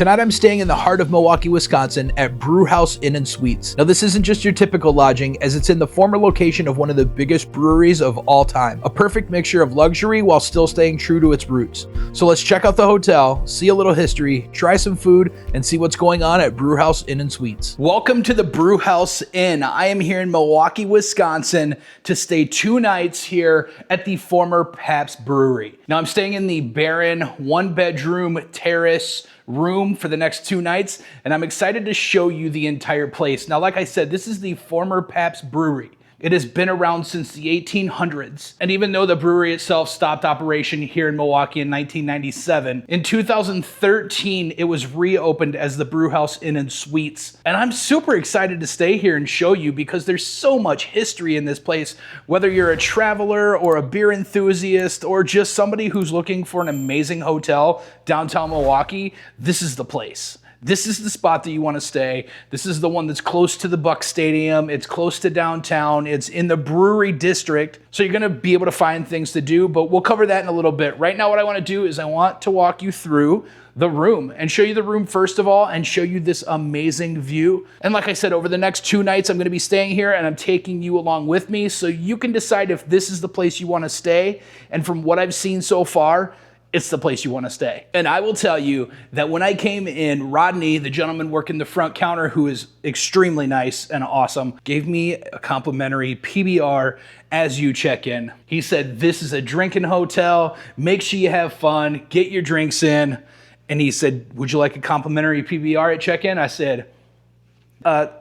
Tonight I'm staying in the heart of Milwaukee, Wisconsin at Brewhouse Inn and Suites. Now this isn't just your typical lodging, as it's in the former location of one of the biggest breweries of all time. A perfect mixture of luxury while still staying true to its roots. So let's check out the hotel, see a little history, try some food, and see what's going on at Brewhouse Inn and Suites. Welcome to the Brewhouse Inn. I am here in Milwaukee, Wisconsin to stay 2 nights here at the former Pabst Brewery. Now I'm staying in the barren 1-bedroom terrace room for the next 2 nights, and I'm excited to show you the entire place. Now, like I said, this is the former Pabst Brewery. It has been around since the 1800s, and even though the brewery itself stopped operation here in Milwaukee in 1997, in 2013 it was reopened as the Brewhouse Inn and Suites. And I'm super excited to stay here and show you because there's so much history in this place. Whether you're a traveler or a beer enthusiast or just somebody who's looking for an amazing hotel downtown Milwaukee, this is the place. This is the spot that you want to stay. This is the one that's close to the Buck Stadium. It's close to downtown. It's in the brewery district. So you're going to be able to find things to do, but we'll cover that in a little bit. Right now, what I want to do is I want to walk you through the room and show you the room first of all and show you this amazing view. And like I said, over the next 2 nights, I'm going to be staying here and I'm taking you along with me so you can decide if this is the place you want to stay. And from what I've seen so far, it's the place you want to stay. And I will tell you that when I came in, Rodney, the gentleman working the front counter, who is extremely nice and awesome, gave me a complimentary PBR as you check in. He said, this is a drinking hotel. Make sure you have fun, get your drinks in. And he said, would you like a complimentary PBR at check-in? I said,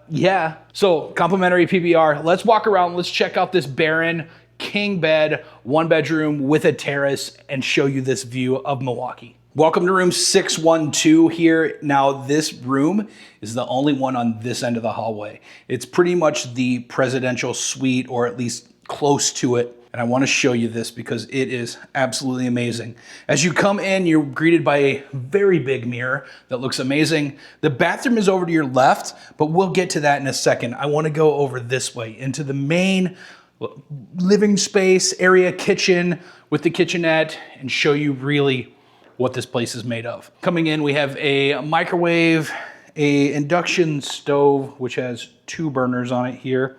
yeah. So complimentary PBR. Let's walk around. Let's check out this barren king bed, 1-bedroom with a terrace, and show you this view of Milwaukee. Welcome to room 612 here. Now this room is the only one on this end of the hallway. It's pretty much the presidential suite, or at least close to it. And I want to show you this because it is absolutely amazing. As you come in, you're greeted by a very big mirror that looks amazing. The bathroom is over to your left, but we'll get to that in a second. I want to go over this way into the main living space area, kitchen with the kitchenette, and show you really what this place is made of. Coming in, we have a microwave, a induction stove, which has 2 burners on it here.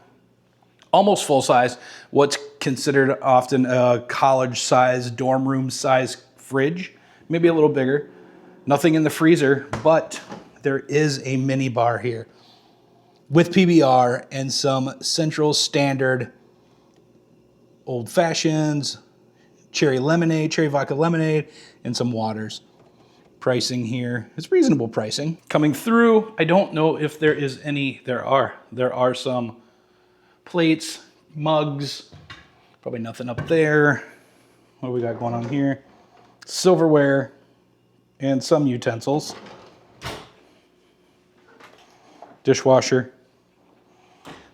Almost full size, what's considered often a college size, dorm room size fridge, maybe a little bigger. Nothing in the freezer, but there is a mini bar here with PBR and some Central Standard old fashions, cherry lemonade, cherry vodka lemonade, and some waters. Pricing here is reasonable pricing. Coming through, I don't know if there is any, there are some plates, mugs, probably nothing up there. What do we got going on here? Silverware and some utensils. Dishwasher.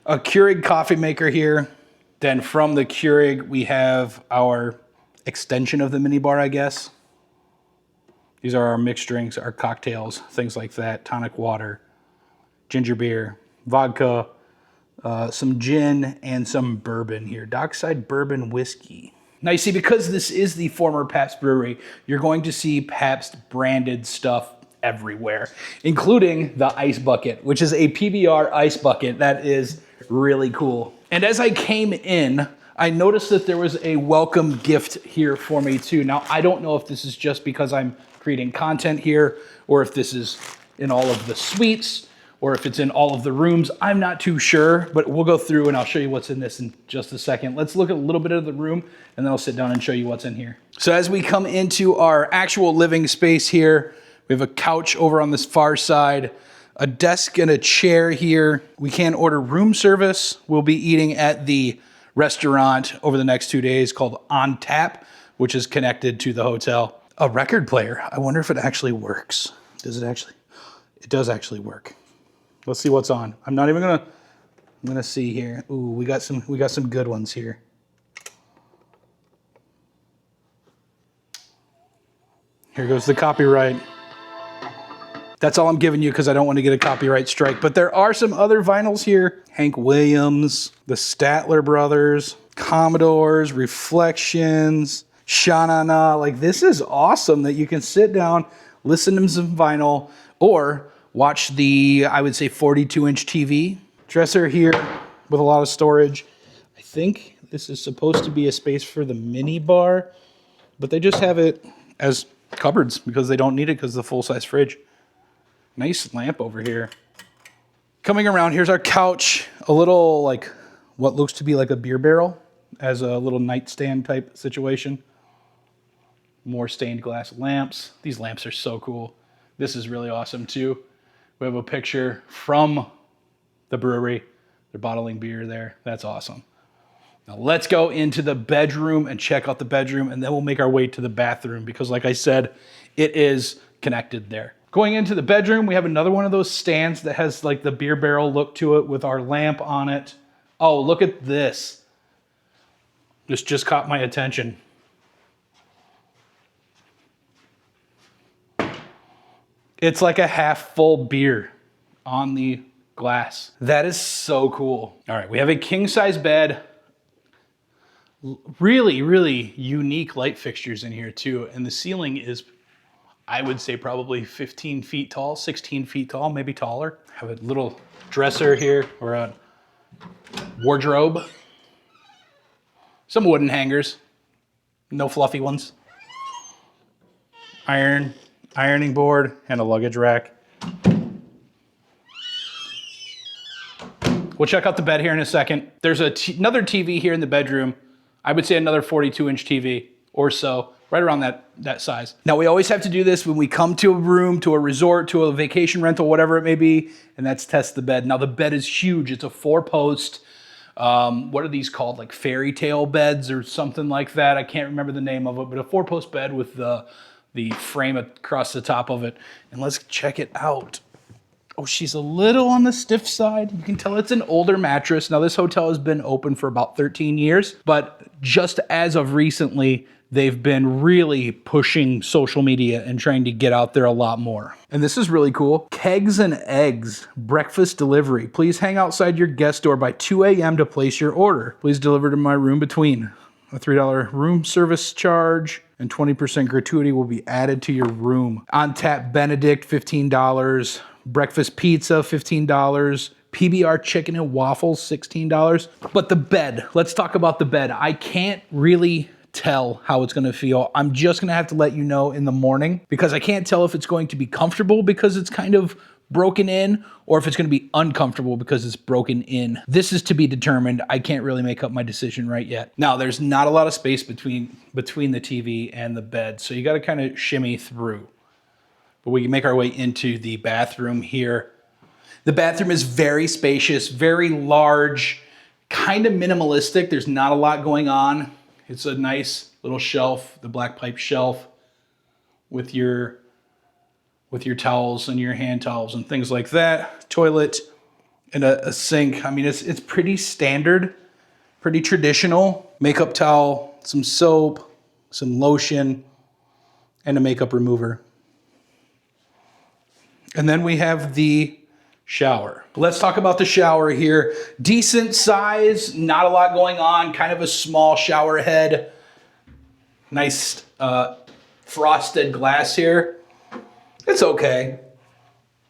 A Keurig coffee maker here. Then from the Keurig, we have our extension of the minibar, I guess. These are our mixed drinks, our cocktails, things like that. Tonic water, ginger beer, vodka, some gin, and some bourbon here. Dockside bourbon whiskey. Now you see, because this is the former Pabst Brewery, you're going to see Pabst branded stuff everywhere, including the ice bucket, which is a PBR ice bucket. That is really cool. And as I came in, I noticed that there was a welcome gift here for me too. Now, I don't know if this is just because I'm creating content here, or if this is in all of the suites, or if it's in all of the rooms. I'm not too sure, but we'll go through and I'll show you what's in this in just a second. Let's look at a little bit of the room and then I'll sit down and show you what's in here. So as we come into our actual living space here, we have a couch over on this far side, a desk and a chair here. We can order room service. We'll be eating at the restaurant over the next 2 days called On Tap, which is connected to the hotel. A record player. I wonder if it actually works. Does it actually? It does actually work. Let's see what's on. I'm gonna see here. Ooh, we got some good ones here. Here goes the copyright. That's all I'm giving you because I don't want to get a copyright strike. But there are some other vinyls here. Hank Williams, the Statler Brothers, Commodores, Reflections, Sha-Na-Na. Like, this is awesome that you can sit down, listen to some vinyl or watch the, I would say, 42-inch TV. Dresser here with a lot of storage. I think this is supposed to be a space for the mini bar, but they just have it as cupboards because they don't need it because of the full-size fridge. Nice lamp over here. Coming around, here's our couch. A little, like, what looks to be like a beer barrel as a little nightstand type situation. More stained glass lamps. These lamps are so cool. This is really awesome too. We have a picture from the brewery. They're bottling beer there. That's awesome. Now let's go into the bedroom and check out the bedroom, and then we'll make our way to the bathroom because, like I said, it is connected there. Going into the bedroom, we have another one of those stands that has like the beer barrel look to it with our lamp on it. Oh, look at this. This just caught my attention. It's like a half full beer on the glass. That is so cool. All right, we have a king size bed. Really, really unique light fixtures in here too. And the ceiling is, I would say, probably 15 feet tall, 16 feet tall, maybe taller. Have a little dresser here, or a wardrobe. Some wooden hangers, no fluffy ones. Ironing board, and a luggage rack. We'll check out the bed here in a second. There's another TV here in the bedroom. I would say another 42-inch TV or so. Right around that size. Now, we always have to do this when we come to a room, to a resort, to a vacation rental, whatever it may be, and that's test the bed. Now, the bed is huge. It's a 4-post, what are these called? Like fairy tale beds or something like that. I can't remember the name of it, but a 4-post bed with the frame across the top of it. And let's check it out. Oh, she's a little on the stiff side. You can tell it's an older mattress. Now, this hotel has been open for about 13 years, but just as of recently, they've been really pushing social media and trying to get out there a lot more. And this is really cool. Kegs and eggs, breakfast delivery. Please hang outside your guest door by 2 a.m. to place your order. Please deliver to my room between. A $3 room service charge and 20% gratuity will be added to your room. On tap Benedict, $15. Breakfast pizza, $15. PBR chicken and waffles, $16. But the bed, let's talk about the bed. I can't really tell how it's gonna feel. I'm just gonna have to let you know in the morning because I can't tell if it's going to be comfortable because it's kind of broken in or if it's gonna be uncomfortable because it's broken in. This is to be determined. I can't really make up my decision right yet. Now, there's not a lot of space between the TV and the bed, so you gotta kind of shimmy through. But we can make our way into the bathroom here. The bathroom is very spacious, very large, kind of minimalistic. There's not a lot going on. It's a nice little shelf, the black pipe shelf with your towels and your hand towels and things like that. Toilet and a sink. I mean, it's pretty standard, pretty traditional. Makeup towel, some soap, some lotion, and a makeup remover. And then we have the shower. Let's talk about the shower here. Decent size, not a lot going on, kind of a small shower head. Nice frosted glass here. It's okay.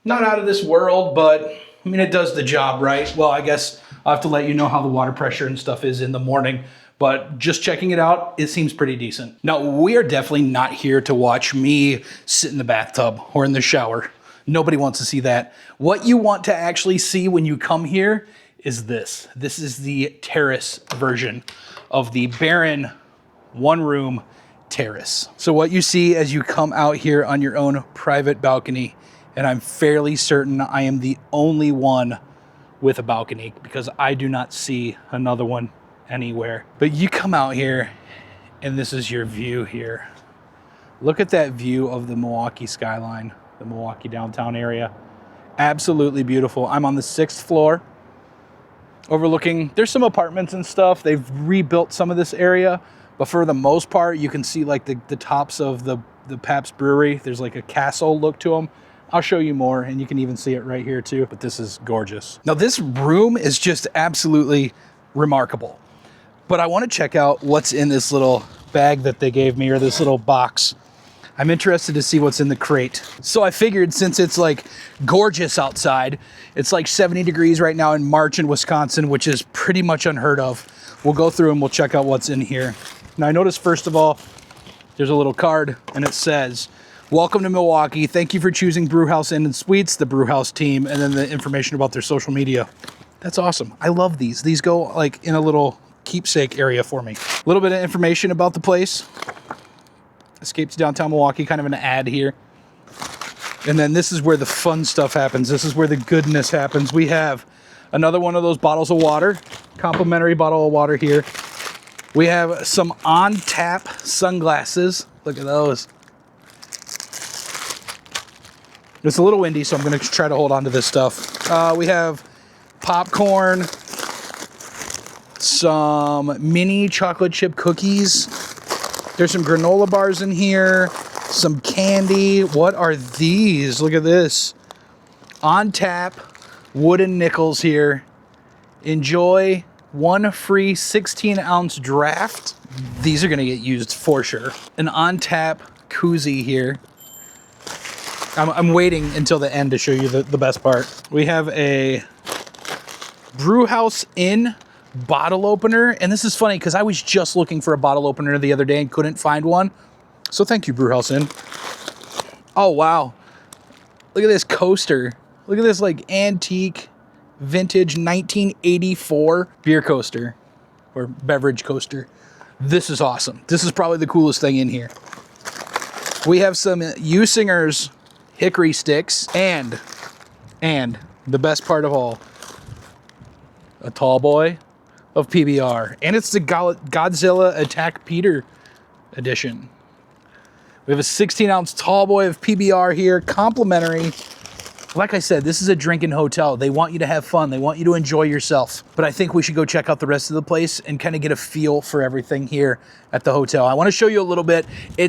Not out of this world, but I mean, it does the job, right? Well, I guess I'll have to let you know how the water pressure and stuff is in the morning, but just checking it out, it seems pretty decent. Now, we are definitely not here to watch me sit in the bathtub or in the shower. Nobody wants to see that. What you want to actually see when you come here is this. This is the Terrace version of the Baron one-room Terrace. So what you see as you come out here on your own private balcony, and I'm fairly certain I am the only one with a balcony because I do not see another one anywhere. But you come out here and this is your view here. Look at that view of the Milwaukee skyline. The Milwaukee downtown area. Absolutely beautiful. I'm on the 6th floor overlooking, there's some apartments and stuff. They've rebuilt some of this area, but for the most part, you can see like the tops of the Pabst Brewery. There's like a castle look to them. I'll show you more and you can even see it right here too, but this is gorgeous. Now this room is just absolutely remarkable, but I want to check out what's in this little bag that they gave me or this little box. I'm interested to see what's in the crate. So I figured since it's like gorgeous outside, it's like 70 degrees right now in March in Wisconsin, which is pretty much unheard of. We'll go through and we'll check out what's in here. Now I noticed first of all, there's a little card and it says, "Welcome to Milwaukee. Thank you for choosing Brewhouse Inn and Suites, the Brewhouse team," and then the information about their social media. That's awesome. I love these. These go like in a little keepsake area for me. A little bit of information about the place. Escape to downtown Milwaukee, kind of an ad here. And then this is where the fun stuff happens. This is where the goodness happens. We have another one of those bottles of water, complimentary bottle of water here. We have some on-tap sunglasses. Look at those. It's a little windy, so I'm going to try to hold on to this stuff. We have popcorn, some mini chocolate chip cookies. There's some granola bars in here, some candy. What are these? Look at this. On tap, wooden nickels here. Enjoy one free 16-ounce draft. These are going to get used for sure. An on tap koozie here. I'm waiting until the end to show you the best part. We have a Brewhouse Inn bottle opener, and this is funny because I was just looking for a bottle opener the other day and couldn't find one. So thank you, Brewhouse Inn. Oh wow, look at this coaster. Look at this like antique, vintage 1984 beer coaster or beverage coaster. This is awesome. This is probably the coolest thing in here. We have some Usinger's hickory sticks and the best part of all, a tall boy of PBR, and it's the Godzilla Attack Peter edition. We have a 16-ounce tall boy of PBR here, complimentary. Like I said, this is a drinking hotel. They want you to have fun. They want you to enjoy yourself. But I think we should go check out the rest of the place and kind of get a feel for everything here at the hotel. I want to show you a little bit.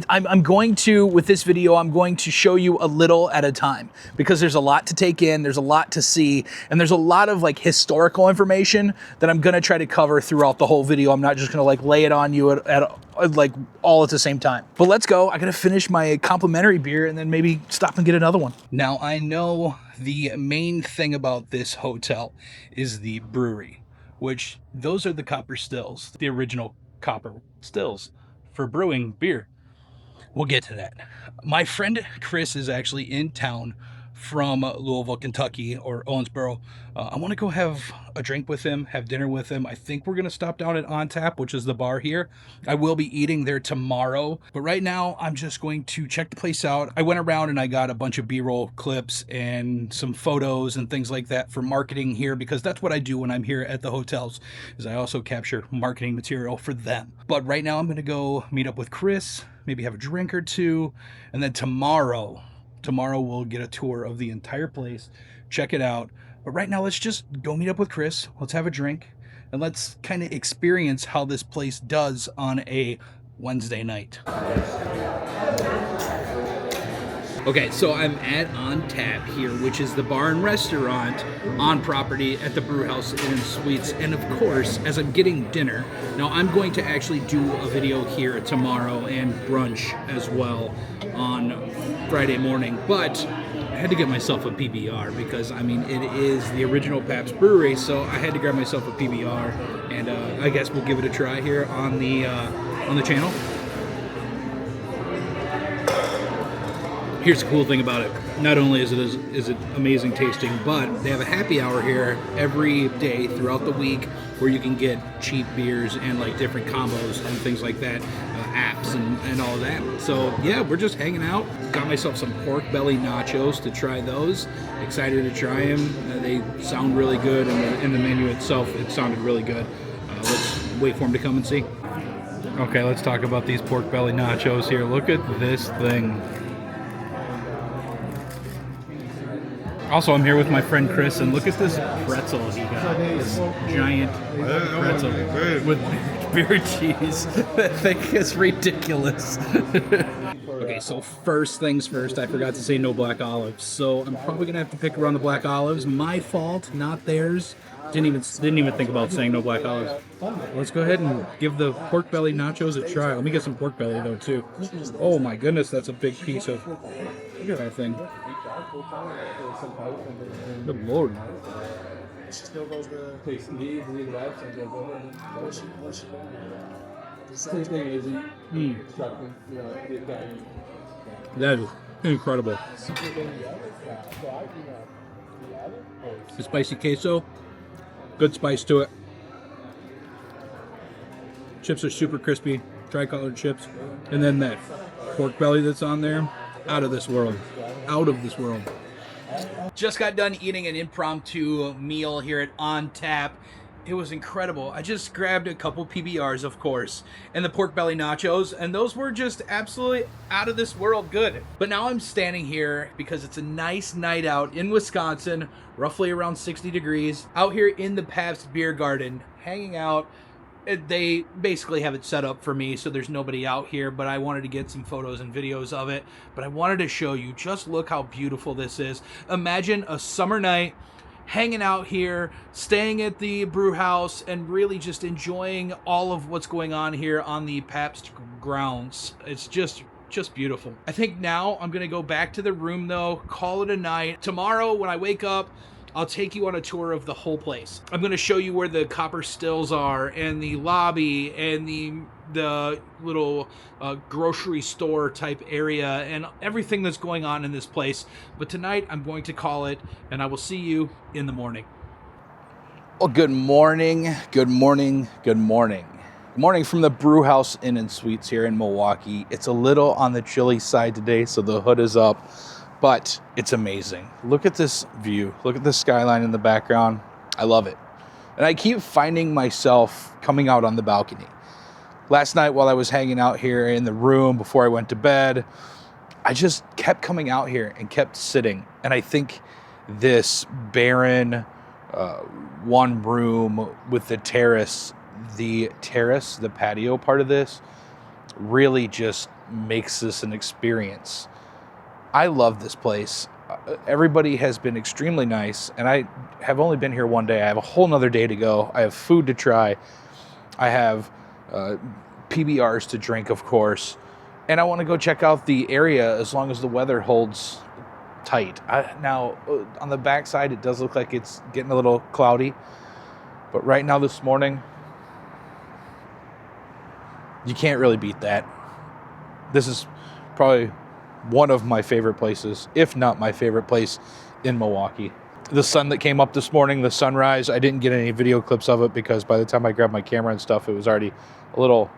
I'm going to, with this video, I'm going to show you a little at a time because there's a lot to take in. There's a lot to see. And there's a lot of like historical information that I'm going to try to cover throughout the whole video. I'm not just going to like lay it on you at like all at the same time. But let's go. I got to finish my complimentary beer and then maybe stop and get another one. Now I know the main thing about this hotel is the brewery, which those are the copper stills, the original copper stills for brewing beer. We'll get to that. My friend Chris is actually in town from Louisville, Kentucky, or Owensboro. I want to go have a drink with him, have dinner with him. I think we're going to stop down at On Tap, which is the bar here. I will be eating there tomorrow, but right now I'm just going to check the place out. I went around and I got a bunch of B-roll clips and some photos and things like that for marketing here, because that's what I do when I'm here at the hotels, is I also capture marketing material for them. But right now I'm going to go meet up with Chris, maybe have a drink or two, and then tomorrow we'll get a tour of the entire place, check it out. But right now, let's just go meet up with Chris. Let's have a drink and let's kind of experience how this place does on a Wednesday night. Okay, so I'm at On Tap here, which is the bar and restaurant on property at the Brewhouse Inn and Suites. And of course, as I'm getting dinner, now I'm going to actually do a video here tomorrow and brunch as well on Friday morning. But I had to get myself a PBR because, I mean, it is the original Pabst Brewery, so I had to grab myself a PBR. And I guess we'll give it a try here on the channel. Here's the cool thing about it. Not only is it amazing tasting, but they have a happy hour here every day throughout the week where you can get cheap beers and like different combos and things like that, apps and all that. So yeah, we're just hanging out. Got myself some pork belly nachos to try those. Excited to try them. They sound really good, and in the menu itself, it sounded really good. Let's wait for them to come and see. Okay, let's talk about these pork belly nachos here. Look at this thing. Also, I'm here with my friend Chris, and look at this pretzel he got. This giant pretzel with beer cheese. That thing is ridiculous. Okay, so first things first, I forgot to say no black olives. So I'm probably going to have to pick around the black olives. My fault, not theirs. Didn't even think about saying no black olives. Let's go ahead and give the pork belly nachos a try. Let me get some pork belly though too. Oh my goodness, that's a big piece of. Look at that thing. Good Lord. That is incredible. The spicy queso, good spice to it. Chips are super crispy, tricolored chips. And then that pork belly that's on there, out of this world. Out of this world. Just got done eating an impromptu meal here at On Tap. It was incredible. I just grabbed a couple PBRs, of course, and the pork belly nachos, and those were just absolutely out of this world good. But now I'm standing here because it's a nice night out in Wisconsin, roughly around 60 degrees, out here in the Pabst Beer Garden, hanging out. They basically have it set up for me, so there's nobody out here, but I wanted to get some photos and videos of it. But I wanted to show you, just look how beautiful this is. Imagine a summer night, hanging out here, staying at the brew house, and really just enjoying all of what's going on here on the Pabst grounds. It's just beautiful. I think now I'm gonna go back to the room though, call it a night. Tomorrow when I wake up, I'll take you on a tour of the whole place. I'm going to show you where the copper stills are, and the lobby, and the little grocery store type area, and everything that's going on in this place. But tonight I'm going to call it, and I will see you in the morning. Well, good morning, good morning, good morning. Good morning from the Brewhouse Inn and Suites here in Milwaukee. It's a little on the chilly side today, so the hood is up. But it's amazing. Look at this view. Look at the skyline in the background. I love it. And I keep finding myself coming out on the balcony. Last night while I was hanging out here in the room before I went to bed, I just kept coming out here and kept sitting. And I think this barren one room with the terrace, the patio part of this, really just makes this an experience. I love this place. Everybody has been extremely nice, and I have only been here one day. I have a whole nother day to go. I have food to try. I have PBRs to drink, of course, and I want to go check out the area as long as the weather holds tight. Now, on the backside, it does look like it's getting a little cloudy, but right now this morning, you can't really beat that. This is probably one of my favorite places, if not my favorite place in Milwaukee. The sun that came up this morning, the sunrise, I didn't get any video clips of it because by the time I grabbed my camera and stuff, it was already a little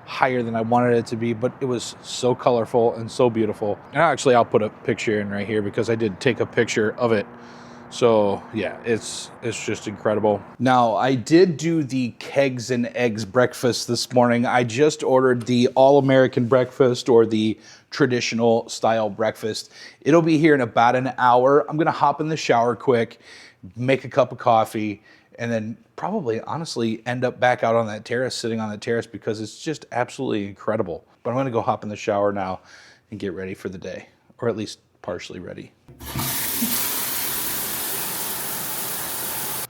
higher than I wanted it to be, but it was so colorful and so beautiful. And actually, I'll put a picture in right here because I did take a picture of it. So yeah, it's just incredible. Now, I did do the kegs and eggs breakfast this morning. I just ordered the all-American breakfast or the traditional style breakfast. It'll be here in about an hour. I'm gonna hop in the shower quick, make a cup of coffee, and then probably honestly end up back out on that terrace, sitting on the terrace because it's just absolutely incredible. But I'm gonna go hop in the shower now and get ready for the day, or at least partially ready.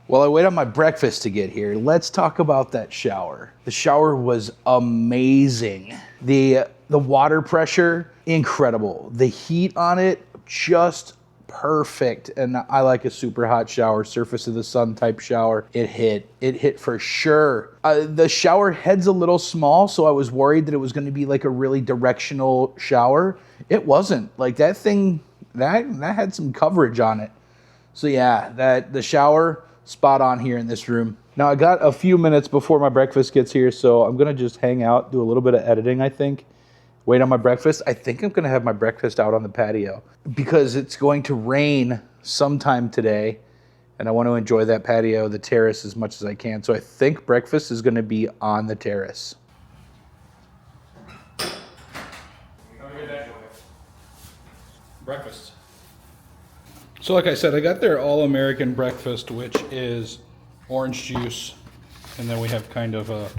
While I wait on my breakfast to get here, let's talk about that shower. The shower was amazing. The water pressure, incredible. The heat on it, just perfect. And I like a super hot shower, surface of the sun type shower. It hit for sure. The shower head's a little small, so I was worried that it was going to be like a really directional shower. It wasn't. Like that thing, that had some coverage on it. So yeah, the shower, spot on here in this room. Now I got a few minutes before my breakfast gets here, so I'm gonna just hang out, do a little bit of editing, I think. Wait on my breakfast. I think I'm gonna have my breakfast out on the patio because it's going to rain sometime today, and I want to enjoy that patio, the terrace, as much as I can. So I think breakfast is gonna be on the terrace. Breakfast. So like I said, I got their all-American breakfast, which is orange juice, and then we have kind of a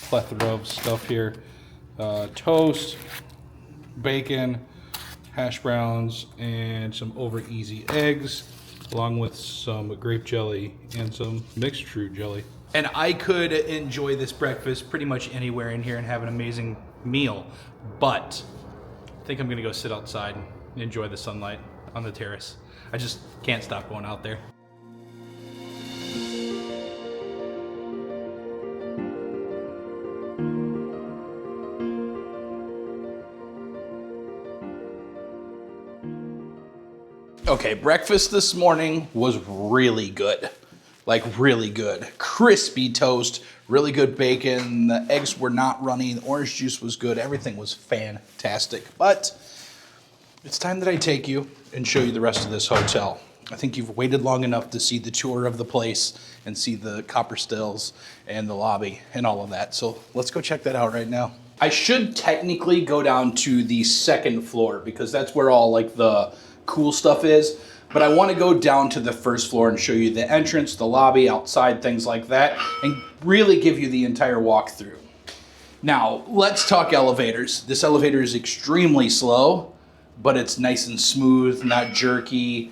plethora of stuff here. Toast, bacon, hash browns, and some over easy eggs. along with some grape jelly and some mixed fruit jelly. And I could enjoy this breakfast pretty much anywhere in here and have an amazing meal, but I think I'm gonna go sit outside and enjoy the sunlight on the terrace. I just can't stop going out there. Okay, breakfast this morning was really good. Like really good. Crispy toast, really good bacon, the eggs were not runny, the orange juice was good, everything was fantastic. But it's time that I take you and show you the rest of this hotel. I think you've waited long enough to see the tour of the place and see the copper stills and the lobby and all of that. So let's go check that out right now. I should technically go down to the second floor because that's where all like the cool stuff is. But I want to go down to the first floor and show you the entrance, the lobby, outside, things like that, and really give you the entire walkthrough. Now, let's talk elevators. This elevator is extremely slow, but it's nice and smooth, not jerky.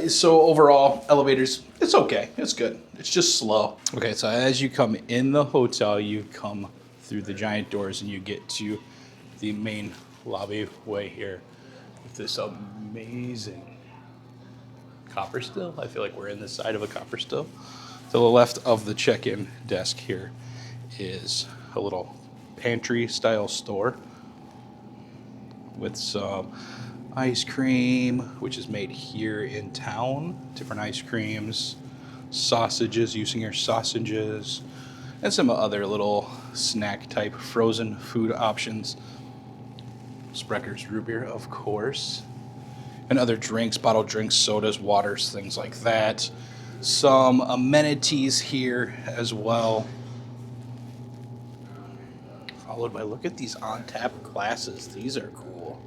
So overall, elevators, it's okay. It's good. It's just slow. Okay, so as you come in the hotel, you come through the giant doors and you get to the main lobby way here with this amazing copper still. I feel like we're in the side of a copper still. To the left of the check-in desk here is a little pantry style store with some ice cream, which is made here in town. Different ice creams, sausages, using your sausages, and some other little snack type frozen food options. Sprecker's root beer, of course. And other drinks, bottled drinks, sodas, waters, things like that. Some amenities here as well. Followed by, look at these on-tap glasses. These are cool.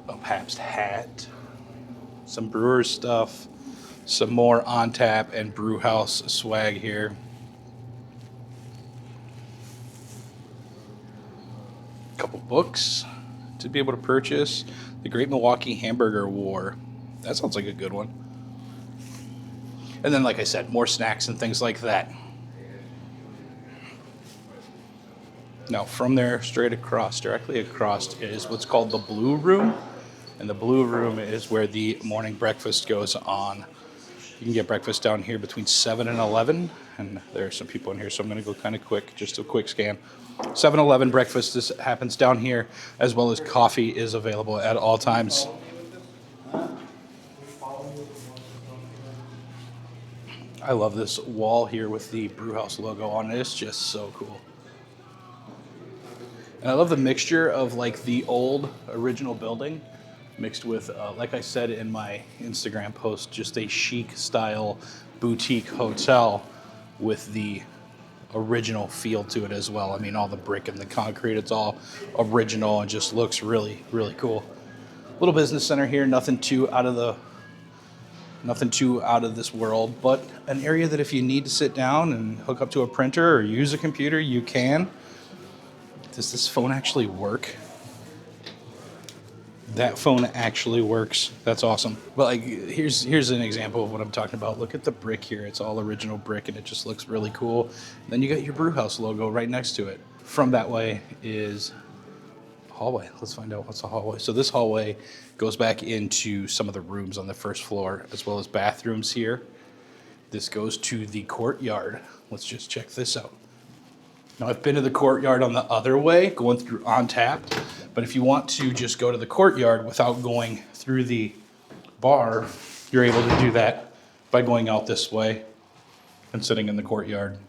A Pabst hat. Some brewer's stuff. Some more on-tap and brewhouse swag here. A couple books to be able to purchase. The Great Milwaukee Hamburger War. That sounds like a good one. And then, like I said, more snacks and things like that. Now, from there, straight across, directly across, is what's called the Blue Room. And the Blue Room is where the morning breakfast goes on. You can get breakfast down here between 7 and 11. And there are some people in here, so I'm going to go kind of quick, just a quick scan. 7-Eleven breakfast happens down here, as well as coffee is available at all times. I love this wall here with the Brewhouse logo on it. It's just so cool. And I love the mixture of like the old original building mixed with, like I said in my Instagram post, just a chic style boutique hotel with the original feel to it as well. I mean, all the brick and the concrete, it's all original and just looks really, really cool. Little business center here, nothing too out of this world, but an area that if you need to sit down and hook up to a printer or use a computer, you can. Does this phone actually work? That phone actually works. That's awesome. But like, here's an example of what I'm talking about. Look at the brick here. It's all original brick and it just looks really cool. And then you got your Brewhouse logo right next to it. From that way is hallway. Let's find out what's the hallway. So this hallway goes back into some of the rooms on the first floor, as well as bathrooms here. This goes to the courtyard. Let's just check this out. Now, I've been to the courtyard on the other way, going through on tap, but if you want to just go to the courtyard without going through the bar, you're able to do that by going out this way and sitting in the courtyard.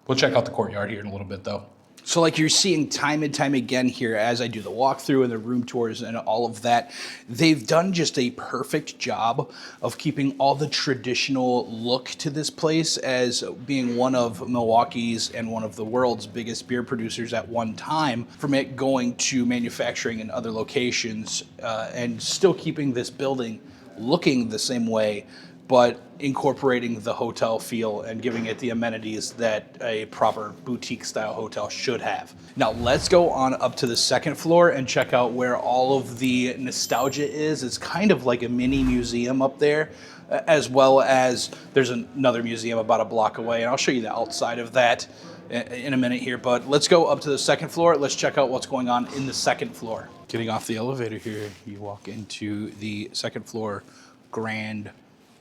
We'll check out the courtyard here in a little bit, though. So like you're seeing time and time again here as I do the walkthrough and the room tours and all of that, they've done just a perfect job of keeping all the traditional look to this place as being one of Milwaukee's and one of the world's biggest beer producers at one time, from it going to manufacturing in other locations and still keeping this building looking the same way but incorporating the hotel feel and giving it the amenities that a proper boutique style hotel should have. Now let's go on up to the second floor and check out where all of the nostalgia is. It's kind of like a mini museum up there, as well as there's another museum about a block away, and I'll show you the outside of that in a minute here. But let's go up to the second floor. Let's check out what's going on in the second floor. Getting off the elevator here, you walk into the second floor grand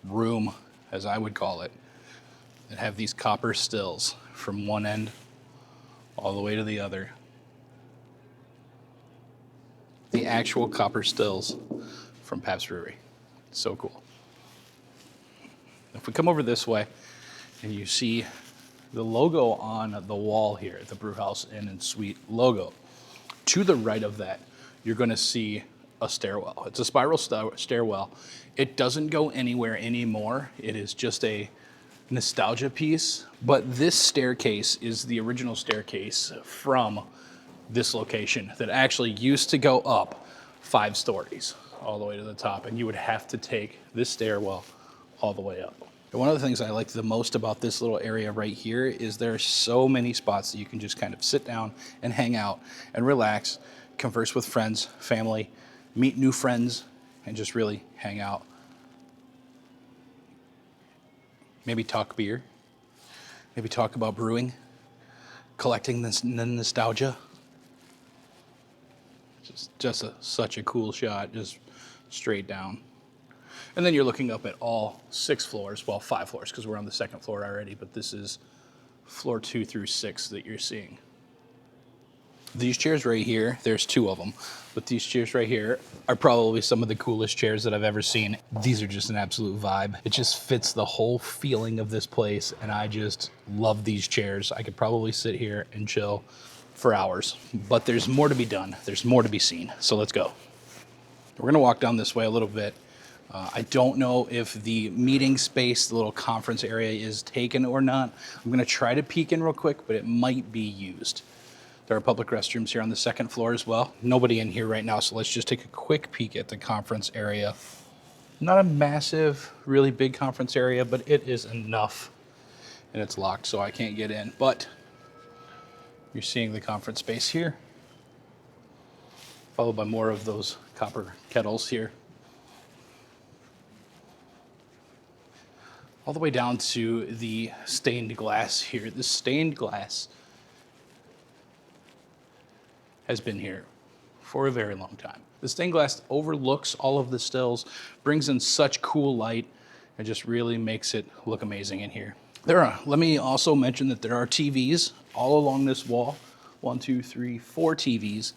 room, as I would call it, that have these copper stills from one end all the way to the other. The actual copper stills from Pabst Brewery. So cool. If we come over this way and you see the logo on the wall here, the Brewhouse Inn and Suite logo, to the right of that, you're going to see a stairwell. It's a spiral stairwell. It doesn't go anywhere anymore. It is just a nostalgia piece, but this staircase is the original staircase from this location that actually used to go up 5 stories all the way to the top, and you would have to take this stairwell all the way up. And one of the things I like the most about this little area right here is there are so many spots that you can just kind of sit down and hang out and relax, converse with friends, family, meet new friends, and just really hang out. Maybe talk beer, maybe talk about brewing, collecting this nostalgia. Just such a cool shot, just straight down. And then you're looking up at all 6 floors, well, 5 floors, because we're on the second floor already, but this is floor 2 through 6 that you're seeing. These chairs right here, there's 2 of them, but these chairs right here are probably some of the coolest chairs that I've ever seen. These are just an absolute vibe. It just fits the whole feeling of this place, and I just love these chairs. I could probably sit here and chill for hours, but there's more to be done. There's more to be seen, so let's go. We're gonna walk down this way a little bit. I don't know if the meeting space, the little conference area, is taken or not. I'm gonna try to peek in real quick, but it might be used. There are public restrooms here on the second floor as well. Nobody in here right now, so let's just take a quick peek at the conference area. Not a massive, really big conference area, but it is enough. And it's locked, so I can't get in. But you're seeing the conference space here, followed by more of those copper kettles here. All the way down to the stained glass here. The stained glass has been here for a very long time. The stained glass overlooks all of the stills, brings in such cool light, and just really makes it look amazing in here. Let me also mention that there are TVs all along this wall. 1, 2, 3, 4 TVs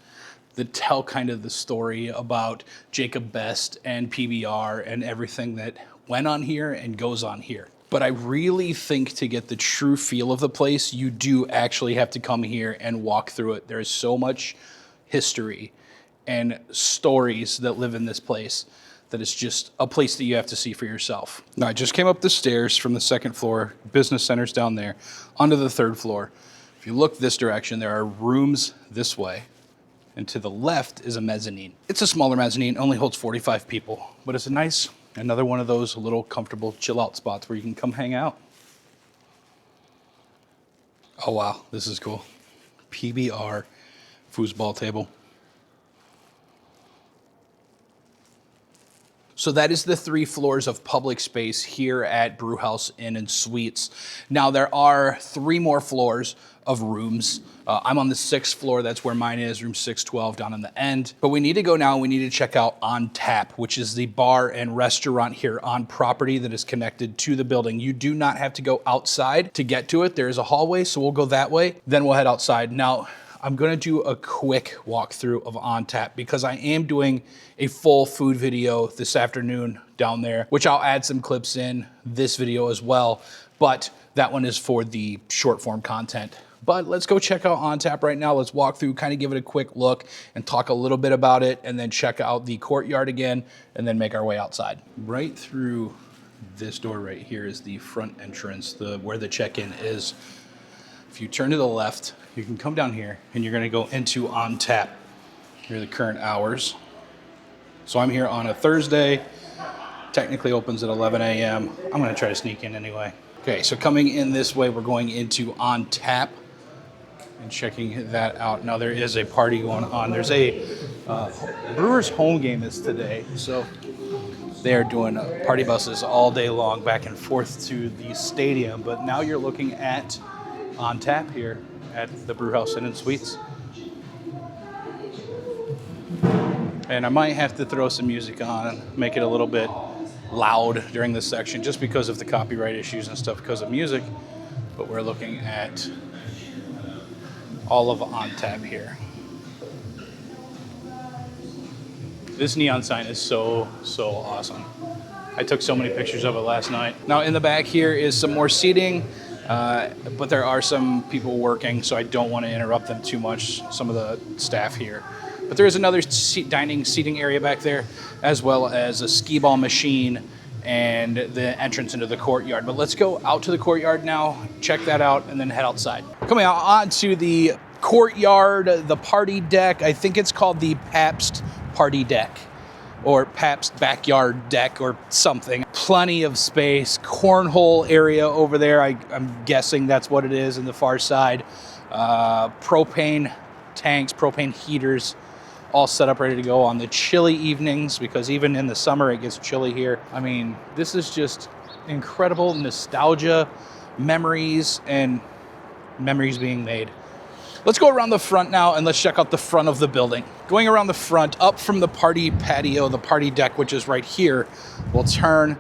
that tell kind of the story about Jacob Best and PBR and everything that went on here and goes on here. But I really think to get the true feel of the place, you do actually have to come here and walk through it. There is so much history and stories that live in this place that it's just a place that you have to see for yourself. Now, I just came up the stairs from the second floor, business center's down there, onto the third floor. If you look this direction, there are rooms this way, and to the left is a mezzanine. It's a smaller mezzanine, only holds 45 people, but it's a nice, another one of those little comfortable chill out spots where you can come hang out. Oh wow, this is cool. PBR foosball table. So that is the 3 floors of public space here at Brewhouse Inn and Suites. Now there are 3 more floors of rooms. I'm on the 6th floor, that's where mine is, room 612 down in the end. But we need to go now, we need to check out On Tap, which is the bar and restaurant here on property that is connected to the building. You do not have to go outside to get to it. There is a hallway, so we'll go that way, then we'll head outside. Now, I'm gonna do a quick walkthrough of On Tap because I am doing a full food video this afternoon down there, which I'll add some clips in this video as well, but that one is for the short form content. But let's go check out On Tap right now. Let's walk through, kind of give it a quick look and talk a little bit about it, and then check out the courtyard again, and then make our way outside. Right through this door right here is the front entrance, where the check-in is. If you turn to the left, you can come down here and you're gonna go into On Tap. Here are the current hours. So I'm here on a Thursday, Technically opens at 11 a.m. I'm going to try to sneak in anyway. Okay, so coming in this way, we're going into On Tap and checking that out. Now there is a party going on. There's a Brewers home game is today, so they're doing party buses all day long back and forth to the stadium. But now you're looking at On Tap here at the Brewhouse Inn and Suites. And I might have to throw some music on, make it a little bit loud during this section just because of the copyright issues and stuff because of music. But we're looking at all of On Tap here. This neon sign is so awesome. I took so many pictures of it last night. Now in the back here is some more seating, but there are some people working, so I don't want to interrupt them too much, some of the staff here. But there is another dining seating area back there, as well as a skee ball machine and the entrance into the courtyard. But let's go out to the courtyard now, check that out, and then head outside. Coming out onto the courtyard, the party deck. I think it's called the Pabst Party Deck or Pabst Backyard Deck or something. Plenty of space, cornhole area over there. I'm guessing that's what it is in the far side. Propane tanks, propane heaters, all set up ready to go on the chilly evenings, because even in the summer it gets chilly here. I mean, this is just incredible nostalgia, memories, and memories being made. Let's go around the front now and let's check out the front of the building. Going around the front, up from the party patio, the party deck, which is right here, we'll turn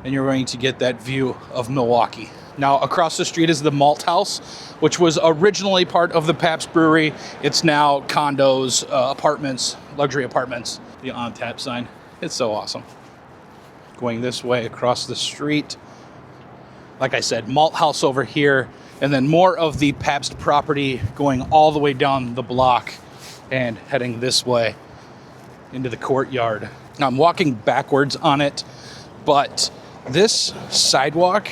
and you're going to get that view of Milwaukee. Now, across the street is the Malt House, which was originally part of the Pabst Brewery. It's now condos, apartments, luxury apartments. The On Tap sign, it's so awesome. Going this way across the street, like I said, Malt House over here, and then more of the Pabst property going all the way down the block and heading this way into the courtyard. Now, I'm walking backwards on it, but this sidewalk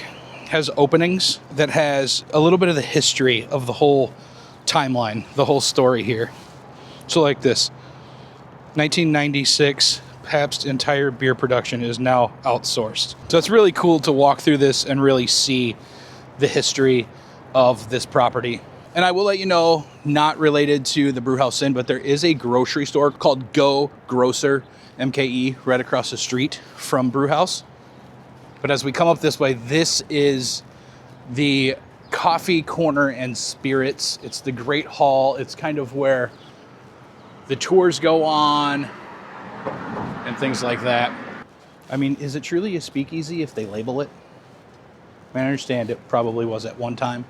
has openings that has a little bit of the history of the whole timeline, the whole story here. So like this, 1996, Pabst's entire beer production is now outsourced. So it's really cool to walk through this and really see the history of this property. And I will let you know, not related to the Brewhouse Inn, but there is a grocery store called Go Grocer, MKE, right across the street from Brewhouse. But as we come up this way, this is the Coffee Corner and Spirits. It's the Great Hall. It's kind of where the tours go on and things like that. I mean, is it truly a speakeasy if they label it? I mean, I understand it probably was at one time,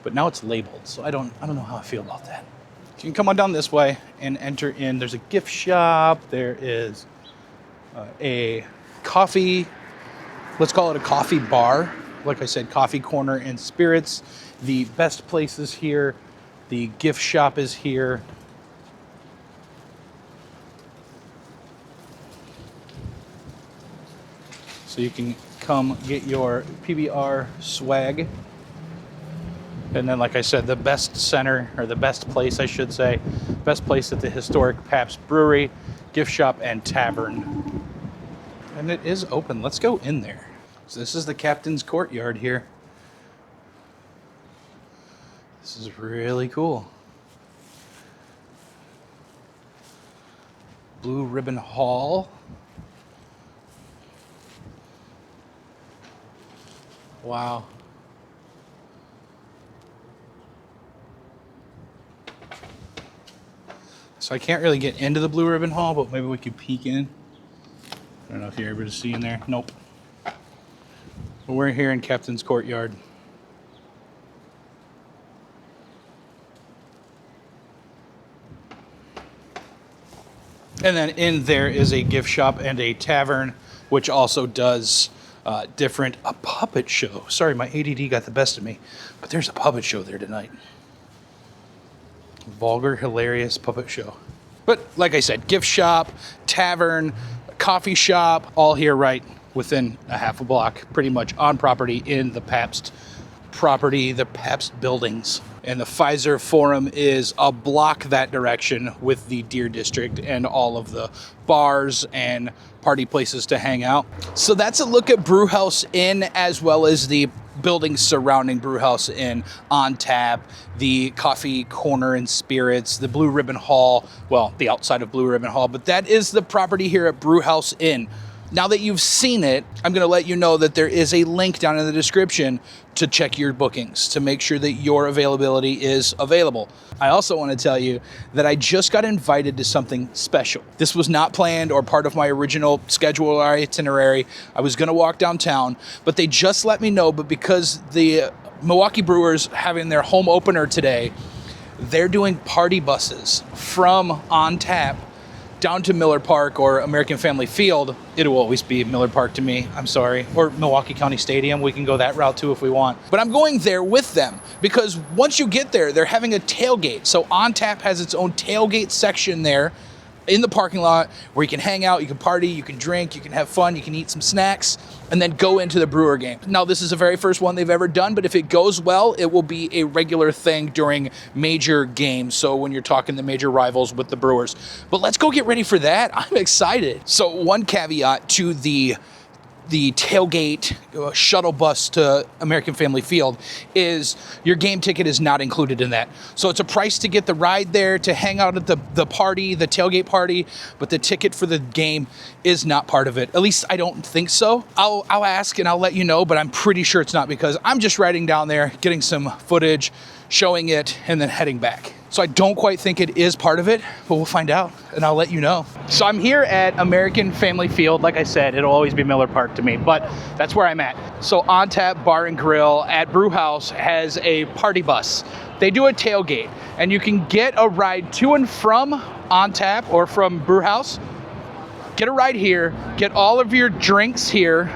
but now it's labeled, so I don't know how I feel about that. You can come on down this way and enter in. There's a gift shop. There is a coffee. Let's call it a coffee bar. Like I said, Coffee Corner and Spirits. The best place is here. The gift shop is here. So you can come get your PBR swag. And then, like I said, the best center, or the best place, I should say, best place at the historic Pabst Brewery, gift shop, and tavern. And it is open. Let's go in there. So this is the captain's courtyard here. This is really cool. Blue Ribbon Hall. Wow. So I can't really get into the Blue Ribbon Hall, but maybe we could peek in. I don't know if you're able to see in there. Nope. But we're here in Captain's Courtyard. And then in there is a gift shop and a tavern, which also does a puppet show. Sorry, my ADD got the best of me, but there's a puppet show there tonight. Vulgar, hilarious puppet show. But like I said, gift shop, tavern, coffee shop, all here right within a half a block, pretty much on property in the Pabst property, the Pabst buildings. And the Pfizer Forum is a block that direction with the Deer District and all of the bars and party places to hang out. So that's a look at Brewhouse Inn, as well as the buildings surrounding Brewhouse Inn, On Tap, the Coffee Corner and Spirits, the Blue Ribbon Hall, well, the outside of Blue Ribbon Hall, but that is the property here at Brewhouse Inn. Now that you've seen it, I'm going to let you know that there is a link down in the description to check your bookings to make sure that your availability is available. I also want to tell you that I just got invited to something special. This was not planned or part of my original schedule or itinerary. I was going to walk downtown, but they just let me know, but because the Milwaukee Brewers having their home opener today, they're doing party buses from On Tap down to Miller Park or American Family Field. It will always be Miller Park to me, I'm sorry. Or Milwaukee County Stadium, we can go that route too if we want. But I'm going there with them because once you get there, they're having a tailgate. So On Tap has its own tailgate section there in the parking lot where you can hang out, you can party, you can drink, you can have fun, you can eat some snacks, and then go into the Brewer game. Now, this is the very first one they've ever done, but if it goes well, it will be a regular thing during major games. So when you're talking the major rivals with the Brewers. But let's go get ready for that. I'm excited. So one caveat to the tailgate shuttle bus to American Family Field is your game ticket is not included in that. So it's a price to get the ride there, to hang out at the party, the tailgate party, but the ticket for the game is not part of it. At least I don't think so. I'll ask and I'll let you know, but I'm pretty sure it's not because I'm just riding down there, getting some footage, showing it, and then heading back. So I don't quite think it is part of it, but we'll find out and I'll let you know. So I'm here at American Family Field. Like I said, it'll always be Miller Park to me, but that's where I'm at. So On Tap Bar and Grill at Brewhouse has a party bus. They do a tailgate and you can get a ride to and from On Tap or from Brewhouse. Get a ride here, get all of your drinks here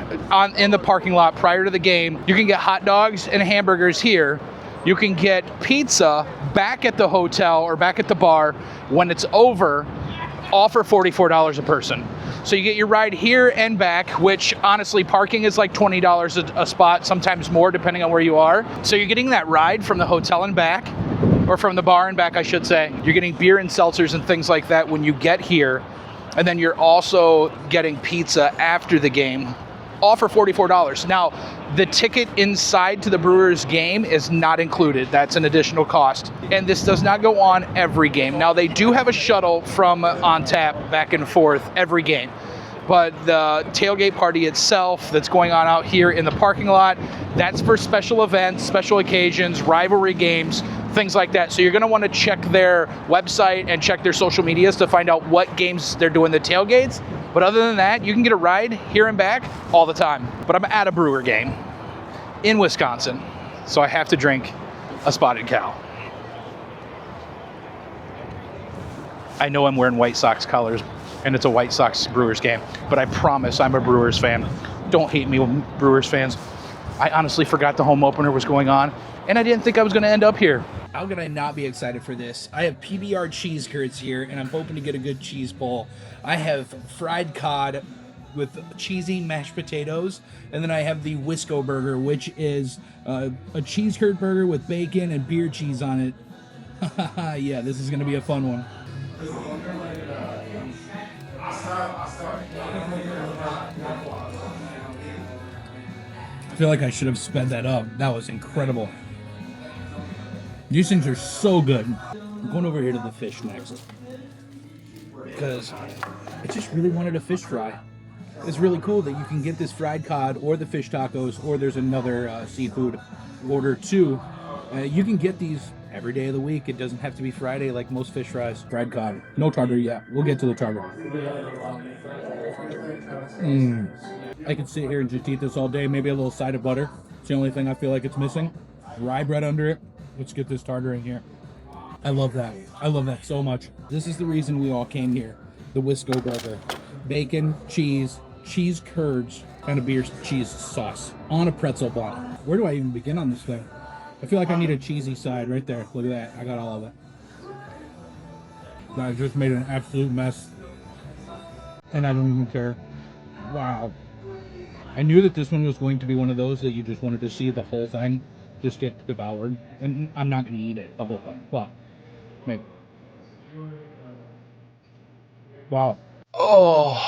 in the parking lot prior to the game. You can get hot dogs and hamburgers here. You can get pizza back at the hotel or back at the bar when it's over, all for $44 a person. So you get your ride here and back, which honestly, parking is like $20 a spot, sometimes more depending on where you are. So you're getting that ride from the hotel and back, or from the bar and back, I should say. You're getting beer and seltzers and things like that when you get here. And then you're also getting pizza after the game, all for $44. Now, the ticket inside to the Brewers game is not included. That's an additional cost. And this does not go on every game. Now, they do have a shuttle from On Tap back and forth every game. But the tailgate party itself that's going on out here in the parking lot, that's for special events, special occasions, rivalry games, things like that. So you're going to want to check their website and check their social medias to find out what games they're doing the tailgates. But other than that, you can get a ride here and back all the time. But I'm at a Brewer game in Wisconsin, so I have to drink a Spotted Cow. I know I'm wearing White Sox colors, and it's a White Sox Brewers game, but I promise I'm a Brewers fan. Don't hate me, Brewers fans. I honestly forgot the home opener was going on, and I didn't think I was going to end up here. How could I not be excited for this? I have PBR cheese curds here, and I'm hoping to get a good cheese bowl. I have fried cod with cheesy mashed potatoes, and then I have the Wisco burger, which is a cheese curd burger with bacon and beer cheese on it. Yeah, this is going to be a fun one. I feel like I should have sped that up. That was incredible. These things are so good. I'm going over here to the fish next because I just really wanted a fish fry. It's really cool that you can get this fried cod or the fish tacos, or there's another seafood order too. You can get these every day of the week. It doesn't have to be Friday like most fish fries. Fried cod. No tartar yet. We'll get to the tartar. I could sit here and just eat this all day. Maybe a little side of butter. It's the only thing I feel like it's missing. Rye bread under it. Let's get this tartar in here. I love that. I love that so much. This is the reason we all came here. The Wisco burger. Bacon, cheese curds, and a beer cheese sauce on a pretzel bun. Where do I even begin on this thing? I feel like I need a cheesy side right there. Look at that. I got all of it. I just made an absolute mess. And I don't even care. Wow. I knew that this one was going to be one of those that you just wanted to see the whole thing. just get devoured, and I'm not going to eat it the whole thing. Well, maybe. Wow. Oh,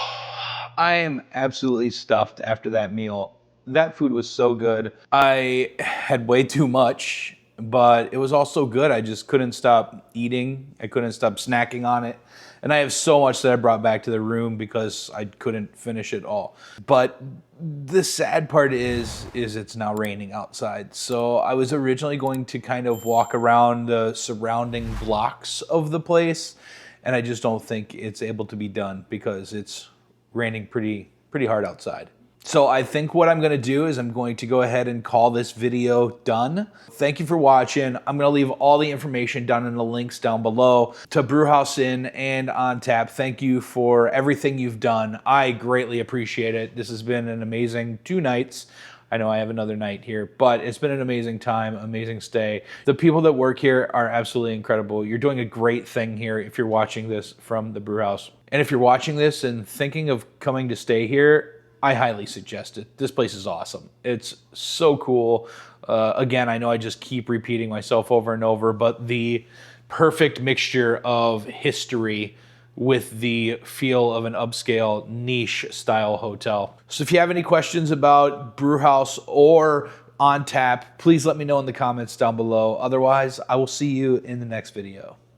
I am absolutely stuffed after that meal. That food was so good. I had way too much, but it was all so good. I just couldn't stop eating. I couldn't stop snacking on it. And I have so much that I brought back to the room because I couldn't finish it all. But the sad part is it's now raining outside. So I was originally going to kind of walk around the surrounding blocks of the place, and I just don't think it's able to be done because it's raining pretty hard outside. So I think what I'm gonna do is I'm going to go ahead and call this video done. Thank you for watching. I'm gonna leave all the information down in the links down below to Brewhouse Inn and On Tap. Thank you for everything you've done. I greatly appreciate it. This has been an amazing 2 nights. I know I have another night here, but it's been an amazing time, amazing stay. The people that work here are absolutely incredible. You're doing a great thing here if you're watching this from the brew house. And if you're watching this and thinking of coming to stay here, I highly suggest it. This place is awesome. It's so cool. Again, I know I just keep repeating myself over and over, but the perfect mixture of history with the feel of an upscale niche style hotel. So if you have any questions about Brewhouse or On Tap, please let me know in the comments down below. Otherwise, I will see you in the next video.